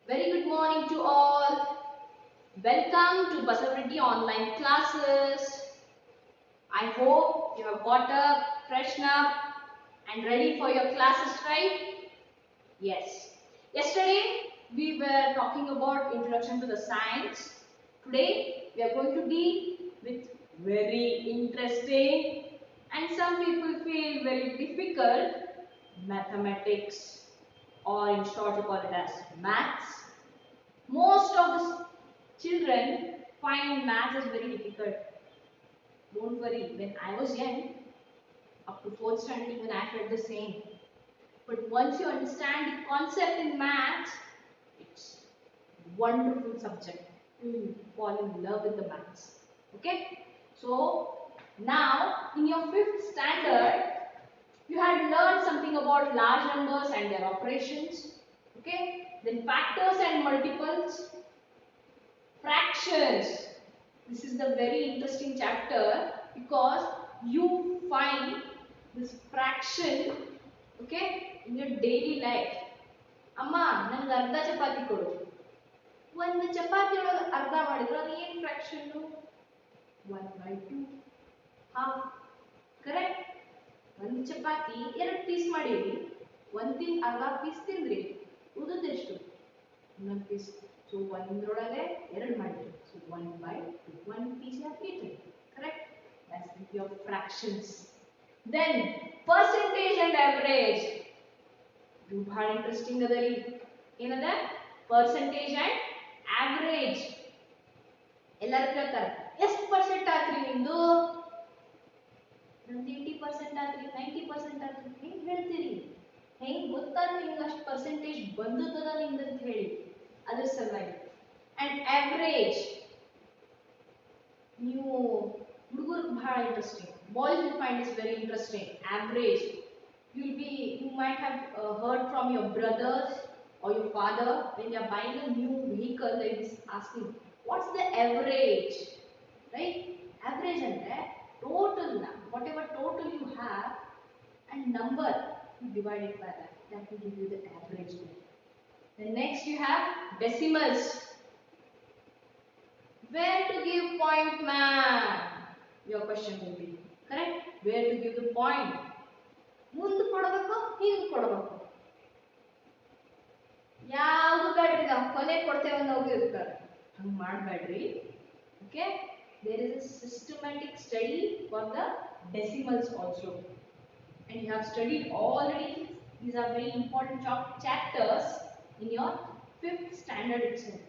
Very good morning to all. Welcome to Basavreddy online classes. I hope you have got up, freshened up and ready for your classes, right? Yes. Yesterday we were talking about introduction to the science. Today we are going to deal with very interesting and some people feel very difficult mathematics, or in short you call it as maths. Most of the children find maths as very difficult. Don't worry, when I was young, up to 4th standard even I felt the same. But once you understand the concept in maths, it's wonderful subject. You fall in love with the maths. Okay? So now in your 5th standard, you had learned something about large numbers and their operations. Okay? Then factors and multiples, fractions. This is the very interesting chapter because you find this fraction, okay, in your daily life. Amma, nange arda chapati kodu. ಒಂದು ಚಪಾತಿ ಒಳಗೆ ಅರ್ಧ ಮಾಡಿದ್ರೆ ಅದು ಏನು fraction? 1/2 half. Correct? ಒಂದು ಚಪಾತಿ ಎರಡು piece ಮಾಡಿರಿ, ಒಂದಿನ ಅರ್ಧ ಪೀಸ್ ತಿಂದ್ರಿ, ಉಳಿದೆಷ್ಟು? ಇನ್ನೊಂದು ಪೀಸ್. So ಒಂದರೊಳಗೆ ಎರಡು ಮಾಡಿರಿ. So 1/2. One piece you have eaten. Correct? That's your fractions. Then percentage and average. ಇದು ಬಹಳ ಇಂಟ್ರೆಸ್ಟಿಂಗ್ ಅದರಿ. ಏನದ? Percentage and average. ಎಲ್ಲರೂ ಕೇಳ್ತಾರೆ, ಎಷ್ಟು ಪರ್ಸೆಂಟ್ ಆತ್ರಿ ನಿಮ್ದು? ನಂದು 80% ಆತ್ರಿ, 90% ಆತ್ರಿ. ಹೆಂಗ್ ಹೇಳ್ತೀರಿ? ಹೆಂಗ್ ಗೊತ್ತಾಗ್ತದೆ ನಿಮ್ಗೆ ಅಷ್ಟು ಪರ್ಸೆಂಟೇಜ್ ಬಂದದ ನಿಮ್ದು ಅಂತ ಹೇಳಿ? ಅದರ ಸಲುವಾಗಿ. And average, ನೀವು ಹುಡುಗರಿಗೆ ಬಹಳ interesting. Boys will find this very interesting. Average, you might have heard from your brothers or your father when you are buying a new vehicle, they is asking what's the average, right? Average andre total na, whatever total you have and number you divide it by that will give you the average. Then next you have decimals. Where to give point, man? Your question will be correct. Where to give the point? ಮುಂದೆ ಕೊಡಬೇಕು, ಹಿಂದೆ ಕೊಡಬೇಕು, ಯಾವುದು ಬೇಡ್ರಿ, ನಾವು ಕೊನೆ ಕೊಡ್ತೇವೆ ಅನ್ನೋದು ಇರ್ತಾರೆ. ಹಂಗೆ ಮಾಡಬೇಡ್ರಿ. Okay, there is a systematic study for the decimals also, and you have studied already. These are very important chapters in your 5th standard itself.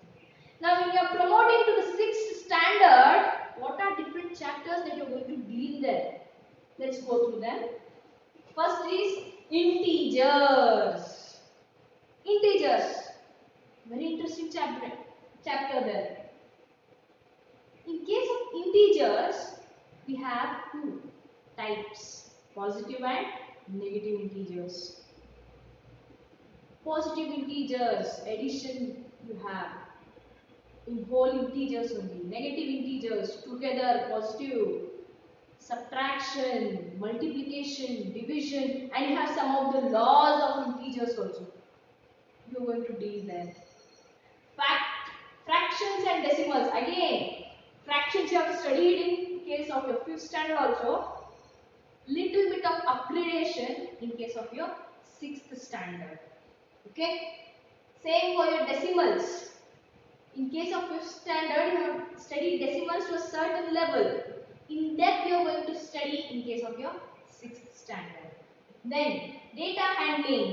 Now when you are promoting to the 6th standard, what are different chapters that you are going to deal there? Let's go through them. First is integers. Integers, very interesting chapter there. In case of integers, we have two types, positive and negative integers. Positive integers, addition you have in whole integers only. Negative integers, together, positive, subtraction, multiplication, division, and you have some of the laws of integers also. You are going to deal there. Fractions and decimals. Again, fractions you have studied in case of your 5th standard also. Little bit of upgradation in case of your 6th standard. Okay. Same for your decimals. In case of 5th standard, you have studied decimals to a certain level. In depth, you are going to study in case of your 6th standard. Then data handling.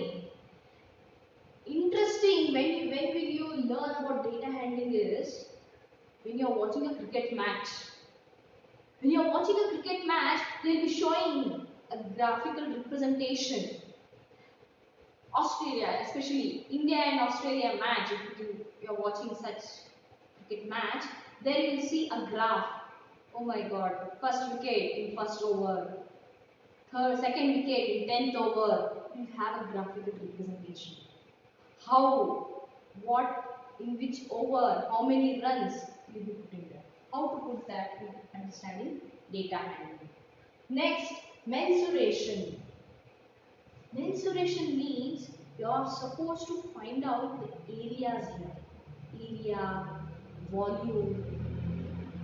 Interesting, when will you learn about data handling is when you are watching a cricket match. When you are watching a cricket match, they will be showing a graphical representation. Australia, especially India and Australia match, if you are watching such cricket match, there you will see a graph. Oh my god, first wicket in first over, second wicket in 10th over. You have a graphical representation. How, what, in which over, how many runs will be put in there. How to put that in understanding data handling. Next, mensuration. Mensuration means You are supposed to find out the areas here. Area, volume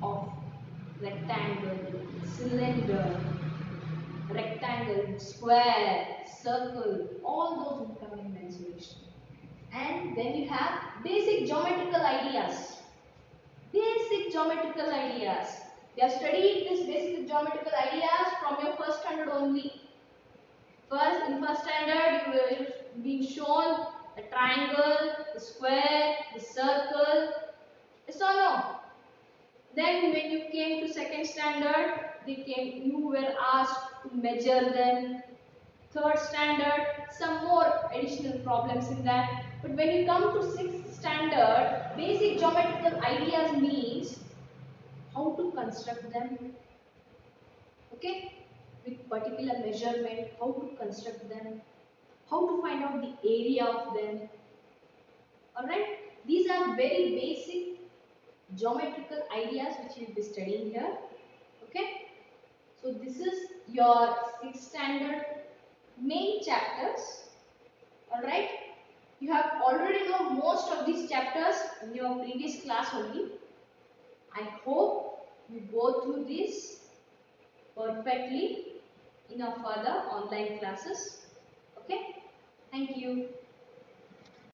of rectangle, cylinder, rectangle, square, circle, all those incoming mensuration. And then you have basic geometrical ideas. Basic geometrical ideas. We have studied this basic geometrical ideas from your first standard only. In first standard, you will be shown the triangle, the square, the circle. Yes or no? Then when you came to second standard, you were asked to measure them. Third standard, some more additional problems in that. But when you come to sixth standard, basic geometrical ideas means how to construct them. Okay? With particular measurement, how to construct them, how to find out the area of them. Alright? These are very basic geometrical ideas which you will be studying here. Okay? So this is your 6th standard main chapters. Alright? You have already know most of these chapters in your previous class only. I hope you go through this perfectly in our further online classes. Okay? Thank you.